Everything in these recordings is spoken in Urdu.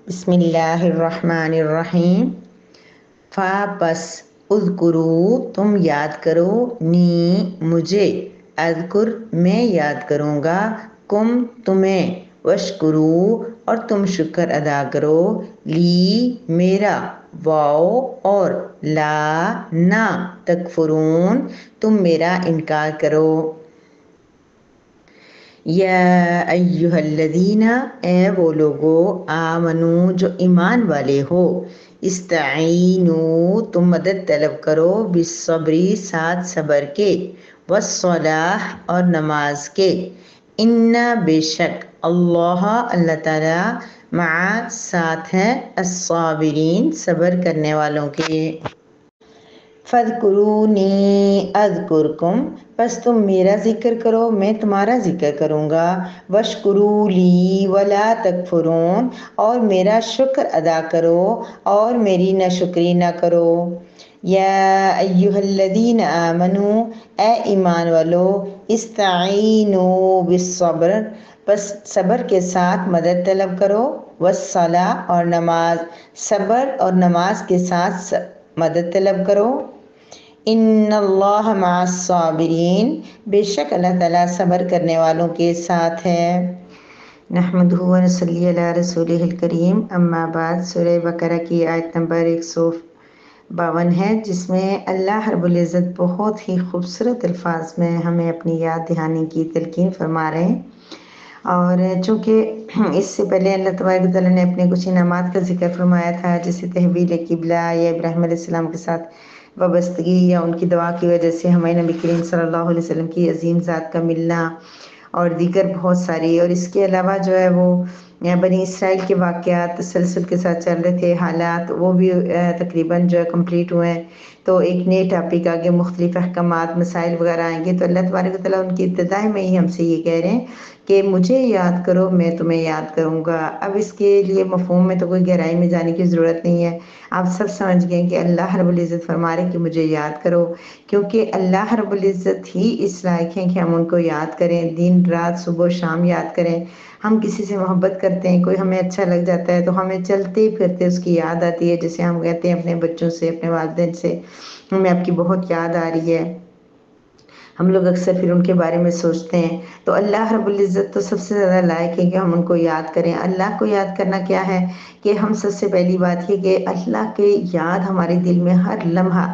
بسم اللہ الرحمن الرحیم۔ فا پس اذکرو تم یاد کرو، نی مجھے، اذکر میں یاد کروں گا، کم تمہیں، وشکرو اور تم شکر ادا کرو، لی میرا، واو اور لا نہ، تکفرون تم میرا انکار کرو۔ یا ایہا الذین اے وہ لوگو، آمنو جو ایمان والے ہو، استعینو تم مدد طلب کرو، بالصبر ساتھ صبر کے، والصلاۃ اور نماز کے، ان بے شک اللہ تعالیٰ مع ساتھ ہے، الصابرین صبر کرنے والوں کے۔ فاذکرونی اذکرکم پس تم میرا ذکر کرو میں تمہارا ذکر کروں گا، واشکروا لی ولا تکفرون اور میرا شکر ادا کرو اور میری ناشکری نہ کرو۔ یا ایہا الذین آمنو اے ایمان والو، استعینوا بالصبر پس صبر کے ساتھ مدد طلب کرو، والصلاۃ اور نماز، صبر اور نماز کے ساتھ مدد طلب کرو، ان اللہ مع الصابرین بے شک اللہ تعالیٰ صبر کرنے والوں کے ساتھ ہے۔ نحمدہ و نصلی علی رسولہ الکریم، اما بعد۔ سورہ بقرہ کی آیت نمبر 152 ہے، جس میں اللہ رب العزت بہت ہی خوبصورت الفاظ میں ہمیں اپنی یاد دہانی کی تلقین فرما رہے ہیں۔ اور چونکہ اس سے پہلے اللہ تبارک و تعالیٰ نے اپنے کچھ انعامات کا ذکر فرمایا تھا، جیسے تحویل قبلہ یا ابراہیم علیہ السلام کے ساتھ وابستگی یا ان کی دعا کی وجہ سے ہمیں نبی کریم صلی اللہ علیہ وسلم کی عظیم ذات کا ملنا، اور دیگر بہت ساری، اور اس کے علاوہ جو ہے وہ بنی اسرائیل کے واقعات تسلسل کے ساتھ چل رہے تھے، حالات وہ بھی تقریباً جو ہے کمپلیٹ ہوئے ہیں۔ تو ایک نئے ٹاپک آگے مختلف احکامات مسائل وغیرہ آئیں گے، تو اللہ تبارک و تعالیٰ ان کی ابتداء میں ہی ہم سے یہ کہہ رہے ہیں کہ مجھے یاد کرو میں تمہیں یاد کروں گا۔ اب اس کے لیے مفہوم میں تو کوئی گہرائی میں جانے کی ضرورت نہیں ہے، آپ سب سمجھ گئے کہ اللہ رب العزت فرما رہے کہ مجھے یاد کرو، کیونکہ اللہ رب العزت ہی اس لائق ہیں کہ ہم ان کو یاد کریں، دن رات صبح و شام یاد کریں۔ ہم کسی سے محبت کرتے ہیں، کوئی ہمیں اچھا لگ جاتا ہے تو ہمیں چلتے پھرتے اس کی یاد آتی ہے، جیسے ہم کہتے ہیں اپنے بچوں سے، اپنے والدین سے، ہمیں آپ کی بہت یاد آ رہی ہے، ہم لوگ اکثر پھر ان کے بارے میں سوچتے ہیں۔ تو اللہ رب العزت تو سب سے زیادہ لائق ہے کہ ہم ان کو یاد کریں۔ اللہ کو یاد کرنا کیا ہے کہ ہم سب سے پہلی بات یہ کہ اللہ کے یاد ہمارے دل میں ہر لمحہ،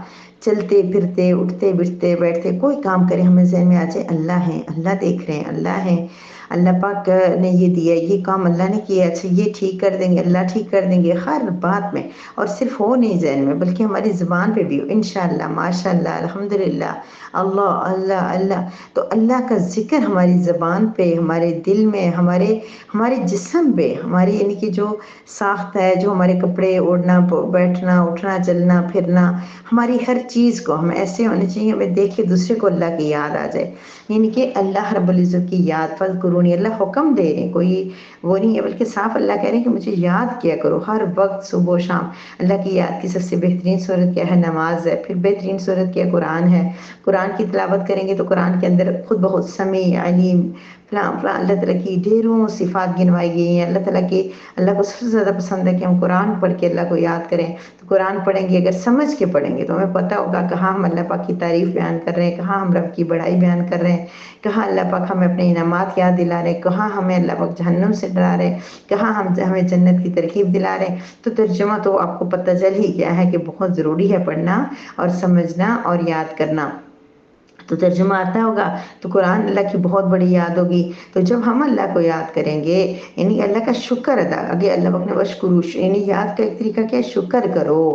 چلتے پھرتے اٹھتے بیٹھتے کوئی کام کریں ہمیں ذہن میں آ جائے اللہ ہے، اللہ دیکھ رہے ہیں، اللہ ہے، اللہ پاک نے یہ دیا، یہ کام اللہ نے کیا، اچھا یہ ٹھیک کر دیں گے، اللہ ٹھیک کر دیں گے، ہر بات میں، اور صرف ہو نہیں ذہن میں بلکہ ہماری زبان پہ بھی ہو، انشاءاللہ، ماشاءاللہ، الحمدللہ، اللہ اللہ اللہ۔ تو اللہ کا ذکر ہماری زبان پہ، ہمارے دل میں، ہمارے جسم پہ، ہماری یعنی کہ جو ساخت ہے، جو ہمارے کپڑے اوڑھنا بیٹھنا اٹھنا چلنا پھرنا، ہماری ہر چیز کو ہم ایسے ہونے چاہیے ہمیں دیکھ کے دوسرے کو اللہ کی یاد آ جائے، یعنی کہ اللہ رب العزت کی یاد۔ فاذکرونی اللہ حکم دے رہے ہیں، کوئی وہ نہیں ہے، بلکہ صاف اللہ کہہ رہے ہیں کہ مجھے یاد کیا کرو ہر وقت، صبح و شام۔ اللہ کی یاد کی سب سے بہترین صورت کیا ہے؟ نماز ہے، پھر بہترین صورت کیا؟ قرآن ہے۔ قرآن کی تلاوت کریں گے تو قرآن کے اندر خود بہت سمیع علیم فلاں فلاں اللہ تعالیٰ کی ڈھیروں صفات گنوائی گئی ہیں۔ اللہ کو سب سے زیادہ پسند ہے کہ ہم قرآن پڑھ کے اللہ کو یاد کریں۔ تو قرآن پڑھیں گے، اگر سمجھ کے پڑھیں گے تو ہمیں پتہ ہوگا کہاں ہم اللہ پاک کی تعریف بیان کر رہے ہیں، کہاں ہم رب کی بڑائی بیان کر رہے ہیں، کہاں اللہ پاک ہمیں اپنے انعامات یاد دلا رہے ہیں، کہاں ہمیں اللہ پاک جہنم سے ڈرا رہے ہیں، کہاں ہمیں جنت کی ترغیب دلا رہے ہیں۔ تو ترجمہ تو آپ کو پتہ چل ہی گیا ہے کہ بہت ضروری ہے پڑھنا اور سمجھنا اور یاد کرنا۔ تو ترجمہ آتا ہوگا تو قرآن اللہ کی بہت بڑی یاد ہوگی۔ تو جب ہم اللہ کو یاد کریں گے، یعنی اللہ کا شکر ادا، اگر اللہ اپنے وشکرو، یعنی یاد کا ایک طریقہ کیا ہے؟ شکر کرو،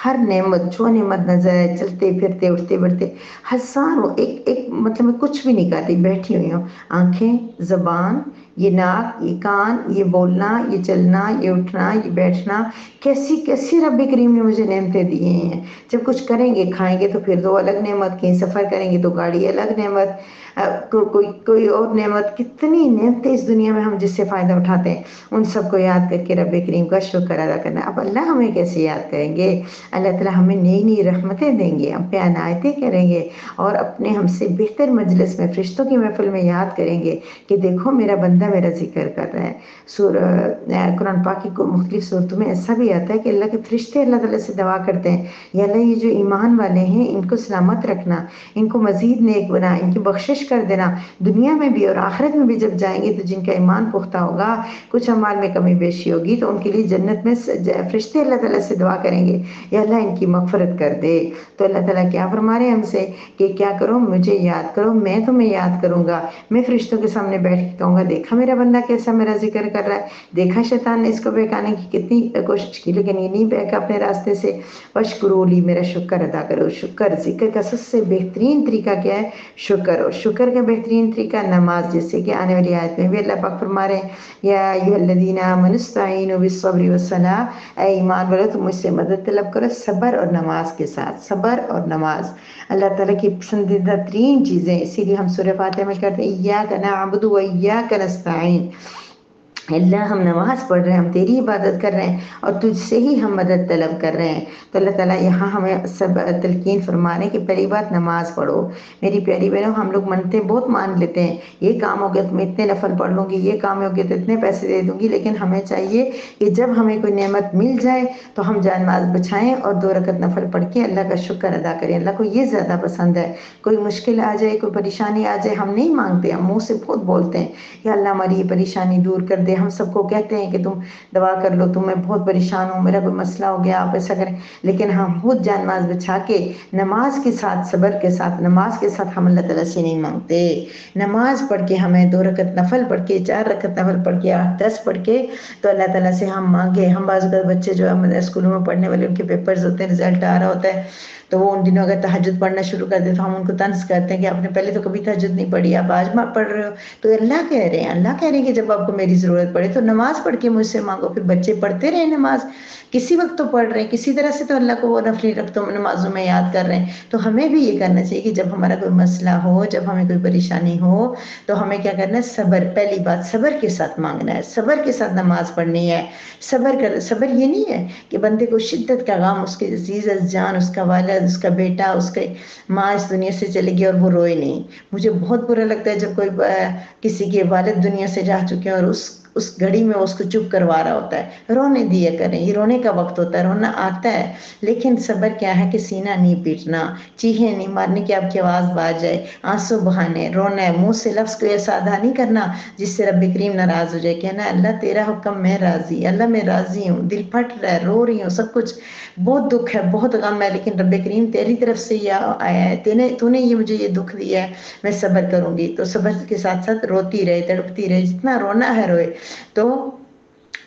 ہر نعمت جو نعمت نظر آئے، چلتے پھرتے اٹھتے بیٹھتے، ہزاروں، ایک مطلب میں کچھ بھی نہیں کرتی، بیٹھی ہوئی ہوں، آنکھیں، زبان، یہ ناک، یہ کان، یہ بولنا، یہ چلنا، یہ اٹھنا، یہ بیٹھنا، کیسی کیسی رب کریم نے مجھے نعمتیں دی ہیں۔ جب کچھ کریں گے کھائیں گے تو پھر دو الگ نعمت، کہیں سفر کریں گے تو گاڑی الگ نعمت، کوئی اور نعمت، کتنی نعمتیں اس دنیا میں ہم جس سے فائدہ اٹھاتے ہیں، ان سب کو یاد کر کے رب کریم کا شکر ادا کرنا۔ اب اللہ ہمیں کیسے یاد کریں گے؟ اللہ تعالیٰ ہمیں نئی نئی رحمتیں دیں گے، ہم پہ عنایتیں کریں گے، اور اپنے ہم سے بہتر مجلس میں، فرشتوں کی محفل میں یاد کریں گے کہ دیکھو میرا بندہ میرا ذکر کر رہا ہے۔ قرآن پاک کی مختلف صورتوں میں ایسا بھی آتا ہے کہ اللہ کے فرشتے اللہ تعالیٰ سے دعا کرتے ہیں، یا اللہ یہ جو ایمان والے ہیں ان کو سلامت رکھنا، ان کو مزید نیک بنا، ان کی بخشش کر دینا، دنیا میں بھی اور آخرت میں بھی جب جائیں گے تو جن کا ایمان پختہ ہوگا، کچھ اعمال میں کمی بیشی ہوگی تو ان کے لیے جنت میں فرشتے اللہ تعالیٰ سے دعا کریں گے، یا اللہ ان کی مغفرت کر دے۔ تو اللہ تعالیٰ کیا فرما رہے ہیں ہم سے کہ کیا کرو، مجھے یاد کرو، میں تمہیں یاد کروں گا۔ میں فرشتوں کے سامنے بیٹھ کے کہوں گا دیکھا میرا بندہ کیسا میرا ذکر کر رہا ہے، دیکھا شیطان نے اس کو بہکانے کی کتنی کوشش کی لیکن یہ نہیں بہکا اپنے راستے سے۔ وشکرولی، میرا شکر ادا کرو۔ شکر، ذکر کا سب سے بہترین طریقہ کیا ہے؟ شکر۔ اور شکر کا بہترین طریقہ نماز، جیسے کہ آنے والی آیت میں بھی اللہ پاک فرما رہے ہیں یا ایھا الذین آمنوا استعینوا بالصبر والصلاۃ، اے ایمان والو تم مجھ سے مدد طلب کرو صبر اور نماز کے ساتھ۔ صبر اور نماز اللہ تعالیٰ کی پسندیدہ ترین چیزیں، اسی لیے ہم سورہ فاتحہ میں کہتے ہیں ایاک نعبد و ایاک نستعین، اللہ ہم نماز پڑھ رہے ہیں، ہم تیری عبادت کر رہے ہیں اور تجھ سے ہی ہم مدد طلب کر رہے ہیں۔ تو اللہ تعالیٰ یہاں ہمیں سب تلقین فرما رہے ہیں کہ پہلی بات نماز پڑھو۔ میری پیاری بہنوں، ہم لوگ منتیں بہت مان لیتے ہیں، یہ کام ہو گیا تو میں اتنے نفل پڑھ لوں گی، یہ کام ہو گیا تو اتنے پیسے دے دوں گی، لیکن ہمیں چاہیے کہ جب ہمیں کوئی نعمت مل جائے تو ہم جائے نماز بچھائیں اور 2 رکعت نفل پڑھ کے اللہ کا شکر ادا کریں۔ اللہ کو یہ زیادہ پسند ہے۔ کوئی مشکل آ جائے، کوئی پریشانی آ جائے، ہم نہیں مانگتے، ہم منہ سے بہت بولتے ہیں کہ اللہ ہماری یہ پریشانی دور کر دے، ہم سب کو کہتے ہیں کہ تم دعا کر لو، تم میں بہت پریشان ہوں، میرا کوئی مسئلہ ہو گیا، آپ ایسا کریں، لیکن ہم خود جان نماز بچھا کے نماز کے ساتھ، صبر کے ساتھ، نماز کے ساتھ ہم اللہ تعالیٰ سے نہیں مانگتے۔ نماز پڑھ کے ہمیں 2 رکعت نفل پڑھ کے، 4 رکعت نفل پڑھ کے، 8 10 پڑھ کے تو اللہ تعالیٰ سے ہم مانگے۔ ہم بعض اوقات بچے جو ہے اسکولوں میں پڑھنے والے، ان کے پیپرز ہوتے ہیں، رزلٹ آ رہا ہوتا ہے، تو وہ ان دنوں اگر تہجد پڑھنا شروع کر دے تو ہم ان کو طنز کرتے ہیں کہ آپ نے پہلے تو کبھی تہجد نہیں پڑھی، آپ آج پڑھ رہے ہو۔ تو اللہ کہہ رہے ہیں، اللہ کہہ رہے ہیں کہ جب آپ کو میری ضرورت پڑے تو نماز پڑھ کے مجھ سے مانگو۔ پھر بچے پڑھتے رہے نماز، کسی وقت تو پڑھ رہے ہیں، کسی طرح سے تو اللہ کو وہ نفلی رکعتوں نمازوں میں یاد کر رہے ہیں۔ تو ہمیں بھی یہ کرنا چاہیے کہ جب ہمارا کوئی مسئلہ ہو، جب ہمیں کوئی پریشانی ہو تو ہمیں کیا کرنا ہے؟ صبر، پہلی بات صبر کے ساتھ مانگنا ہے، صبر کے ساتھ نماز پڑھنی ہے۔ صبر یہ نہیں ہے کہ بندے کو شدت کا غم، اس کے عزیز جان، اس کا والد، اس کا بیٹا، اس کے ماں اس دنیا سے چلے گئی اور وہ روئے نہیں۔ مجھے بہت برا لگتا ہے جب کوئی کسی کے والد دنیا سے جا چکے ہیں اور اس گھڑی میں اس کو چپ کروا رہا ہوتا ہے۔ رونے دیا کریں، یہ رونے کا وقت ہوتا ہے، رونا آتا ہے، لیکن صبر کیا ہے کہ سینہ نہیں پیٹنا، چیخیں نہیں مارنی کہ آپ کی آواز باز جائے، آنسو بہانے، رونا ہے، منہ سے لفظ کو ایسا ادا نہیں کرنا جس سے رب کریم ناراض ہو جائے، کہنا اللہ تیرا حکم میں راضی، اللہ میں راضی ہوں، دل پھٹ رہا ہے، رو رہی ہوں، سب کچھ بہت دکھ ہے، بہت غم ہے، لیکن رب کریم تیری طرف سے یہ آیا ہے، تو نے یہ مجھے یہ دکھ دیا ہے، میں صبر کروں گی۔ تو صبر کے ساتھ ساتھ روتی رہے، تڑپتی رہے، جتنا رونا ہے روئے۔ تو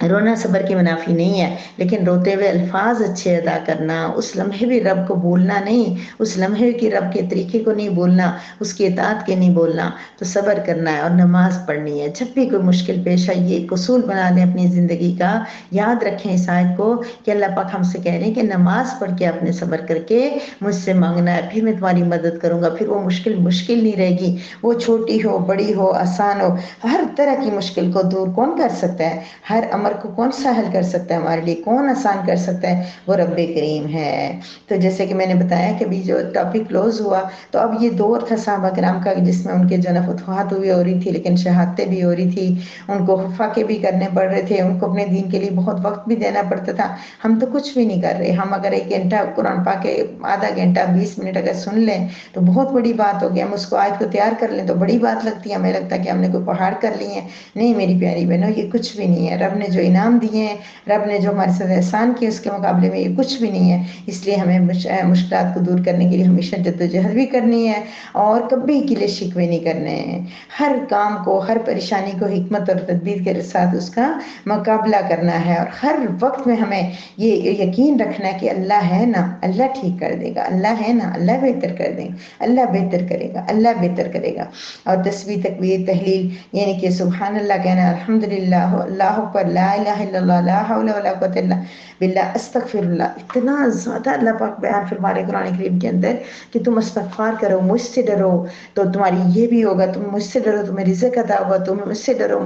رونا صبر کی منافی نہیں ہے، لیکن روتے ہوئے الفاظ اچھے ادا کرنا، اس لمحے بھی رب کو بولنا نہیں، اس لمحے کی رب کے طریقے کو نہیں بولنا، اس کی اطاعت کے نہیں بولنا، تو صبر کرنا ہے اور نماز پڑھنی ہے۔ جب بھی کوئی مشکل پیش آئی، ایک اصول بنا لیں اپنی زندگی کا، یاد رکھیں اس آیت کو کہ اللہ پاک ہم سے کہہ رہے ہیں کہ نماز پڑھ کے آپ نے صبر کر کے مجھ سے مانگنا ہے، پھر میں تمہاری مدد کروں گا، پھر وہ مشکل نہیں رہے گی، وہ چھوٹی ہو، بڑی ہو، آسان ہو، ہر طرح کی مشکل کو دور کون کر سکتا ہے؟ ہر امر کو کون سہل کر سکتا ہے ہمارے لیے؟ کون آسان کر سکتا ہے؟ وہ رب کریم ہے۔ تو جیسے کہ میں نے بتایا کہ ابھی جو ٹاپک کلوز ہوا، تو اب یہ دور تھا صحابہ کرام کا جس میں ان کے جو فتوحات ہوئی ہو رہی تھی، لیکن شہادتیں بھی ہو رہی تھی، ان کو خفاقے بھی کرنے پڑ رہے تھے، ان کو اپنے دین کے لیے بہت وقت بھی دینا پڑتا تھا۔ ہم تو کچھ بھی نہیں کر رہے، ہم اگر 1 گھنٹہ قرآن پاک کے آدھا گھنٹہ 20 منٹ اگر سن لیں تو بہت بڑی بات ہوگی، ہم اس کو آیت کو تیار کر لیں تو بڑی بات لگتی ہے، ہمیں لگتا ہے کہ ہم نے کوئی پہاڑ کر لی ہے۔ نہیں میری پیاری بہنوں، یہ کچھ بھی نہیں ہے، رب نے جو انعام دیے ہیں، رب نے جو ہمارے ساتھ احسان کیے، اس کے مقابلے میں یہ کچھ بھی نہیں ہے۔ اس لیے ہمیں مشکلات کو دور کرنے کے لیے ہمیشہ جدوجہد بھی کرنی ہے اور کبھی گلے شکوے نہیں کرنے ہیں۔ ہر کام کو، ہر پریشانی کو حکمت اور تدبیر کے ساتھ اس کا مقابلہ کرنا ہے، اور ہر وقت میں ہمیں یہ یقین رکھنا ہے کہ اللہ ہے نا، اللہ ٹھیک کر دے گا، اللہ ہے نا، اللہ بہتر کر دے گا، اللہ بہتر کرے گا، اللہ بہتر کرے گا۔ اور تسبیح، تکبیر، تحلیل، یعنی کہ سبحان اللہ کہنا، الحمدللہ، اللہ اکبر، لا لا الہ الا اللہ لا حول ولا قوت الا باللہ استغفر اللہ. اتنا زیادہ اللہ پاک بیان فرما رہے قرآن کریم کے اندر کہ تم استغفار کرو، مجھ سے ڈرو تو تمہاری یہ بھی ہوگا، تم مجھ سے ڈرو تمہیں رزق عطا ہوگا، تم مجھ سے ڈرو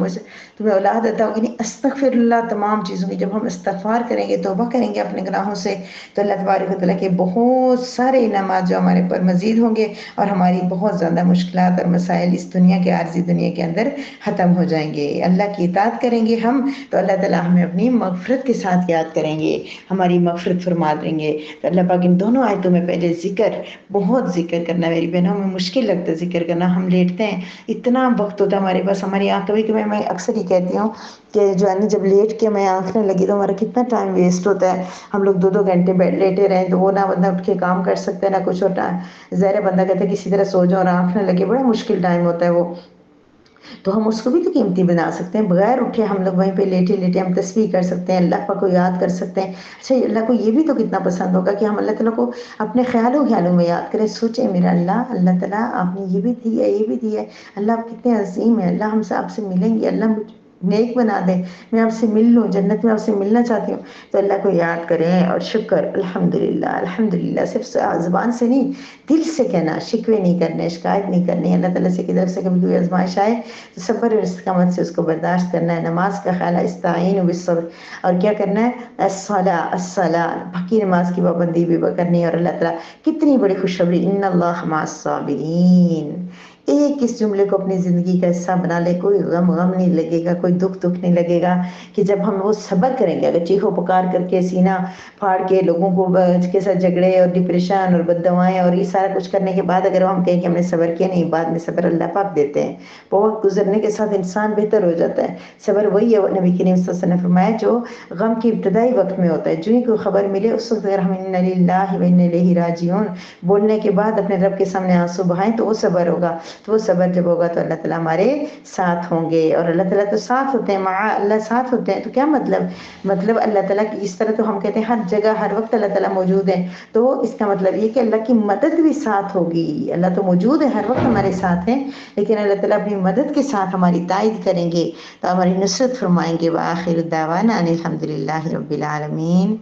تمہیں اولاد عطا ہوگی. نہیں، استغفر اللہ تمام چیزوں کی. جب ہم استغفار کریں گے، توبہ کریں گے اپنے گناہوں سے، تو اللہ تبارک و تعالیٰ کے بہت سارے انعامات جو ہمارے پر مزید ہوں گے اور ہماری بہت زیادہ مشکلات اور مسائل اس دنیا کے عارضی دنیا کے اندر ختم ہو جائیں گے. اللہ کی اطاعت کریں گے ہم تو اللہ تعالیٰ ہمیں اپنی مغفرت کے ساتھ یاد کریں گے، ہماری مغفرت فرما دیں گے. تو اللہ پاک ان دونوں آیتوں میں پہلے بہت ذکر کرنا میری بہنوں میں مشکل لگتا ہے ذکر کرنا. ہم لیٹتے ہیں، اتنا وقت ہوتا ہے ہمارے پاس، ہماری آنکھ کبھی کبھی میں اکثر ہی کہتی ہوں کہ جو ہے نا جب لیٹ کے میں آنکھنے لگی تو ہمارا کتنا ٹائم ویسٹ ہوتا ہے. ہم لوگ 2 گھنٹے لیٹے رہیں تو وہ نہ بندہ اٹھ کے کام کر سکتا ہے نہ کچھ ہوتا ہے. ظاہر بندہ کہتا ہے کسی طرح سو جاؤ اور آنکھ نہ لگے، بڑا مشکل ٹائم ہوتا ہے وہ. تو ہم اس کو بھی تو قیمتی بنا سکتے ہیں. بغیر اٹھے ہم لوگ وہیں پہ لیٹے لیٹے ہم تسبیح کر سکتے ہیں، اللہ پاک کو یاد کر سکتے ہیں. اچھا، اللہ کو یہ بھی تو کتنا پسند ہوگا کہ ہم اللہ تعالیٰ کو اپنے خیالوں میں یاد کریں. سوچیں میرا اللہ تعالیٰ آپ نے یہ بھی دی ہے، یہ بھی دی ہے، اللہ آپ کتنے عظیم ہیں، اللہ ہم سے آپ سے ملیں گے، اللہ مجھے نیک بنا دیں، میں آپ سے مل لوں، جنت میں آپ سے ملنا چاہتی ہوں. تو اللہ کو یاد کریں اور شکر الحمدللہ الحمدللہ صرف زبان سے نہیں، دل سے کہنا، شکوے نہیں کرنے، شکایت نہیں کرنی. اللہ تعالیٰ سے کی طرف سے کبھی کوئی آزمائش آئے تو صبر اور استقامت سے اس کو برداشت کرنا ہے. نماز کا خیال ہے استعینوا بالصبر، اور کیا کرنا ہے الصلاۃ باقی نماز کی پابندی بھی کرنی ہے. اور اللہ تعالیٰ کتنی بڑی خوشخبری، ان اللہ مع الصابرین. ایک اس جملے کو اپنی زندگی کا حصہ بنا لے، کوئی غم نہیں لگے گا، کوئی دکھ نہیں لگے گا. کہ جب ہم وہ صبر کریں گے، اگر چیخو پکار کر کے سینہ پھاڑ کے لوگوں کو کے ساتھ جھگڑے اور ڈپریشن اور بد دعائیں اور یہ سارا کچھ کرنے کے بعد اگر ہم کہیں کہ ہم نے صبر کیا، نہیں، بعد میں صبر اللہ پاک دیتے ہیں. بہت گزرنے کے ساتھ انسان بہتر ہو جاتا ہے. صبر وہی ہے، نبی کریم صلی اللہ علیہ وسلم نے فرمایا، جو غم کی ابتدائی وقت میں ہوتا ہے. جو ہی کوئی خبر ملے اس وقت اگر ہم انا للہ و انا الیہ راجعون بولنے کے بعد اپنے رب کے سامنے آنسو بہائیں تو وہ صبر ہوگا. تو وہ صبر جب ہوگا تو اللہ تعالیٰ ہمارے ساتھ ہوں گے. اور اللہ تعالیٰ تو ساتھ ہوتے ہیں، مع اللہ ساتھ ہوتے ہیں. تو کیا مطلب اللہ تعالیٰ کی اس طرح تو ہم کہتے ہیں ہر جگہ ہر وقت اللہ تعالیٰ موجود ہے. تو اس کا مطلب یہ کہ اللہ کی مدد بھی ساتھ ہوگی. اللہ تو موجود ہے، ہر وقت ہمارے ساتھ ہیں، لیکن اللہ تعالیٰ اپنی مدد کے ساتھ ہماری تائید کریں گے تو ہماری نصرت فرمائیں گے. وآخر دعوانا ان الحمد للہ رب العالمین.